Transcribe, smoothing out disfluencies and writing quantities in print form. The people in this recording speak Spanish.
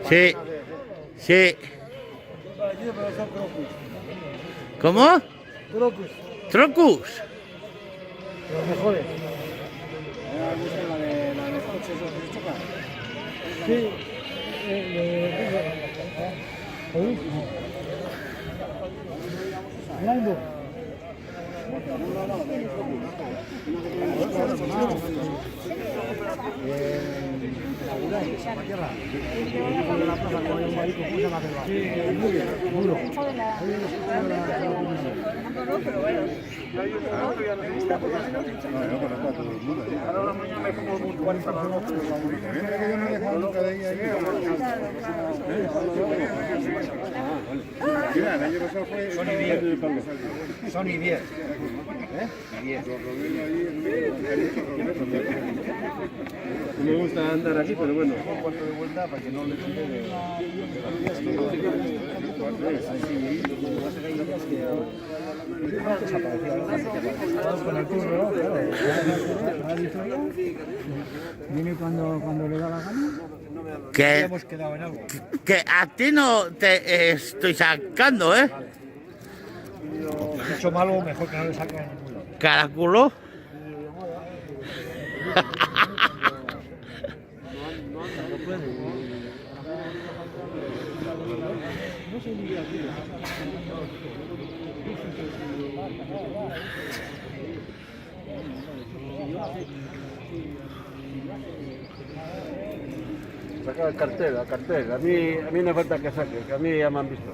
Sí, sí. ¿Cómo? Trocus. Trocus. Los mejores. Sí. Blanco. Son y 10. No me gusta andar aquí, pero bueno. Un cuarto de vuelta para que no le tire de... Con el curro, viene cuando le da la gana. Que, Hemos quedado en algo. que a ti no te estoy sacando, ¿eh? Mucho malo, mejor que no le saquen ningún lado. Caraculo. Saca el cartel, el cartel. A mí no falta que saque, que a mí ya me han visto.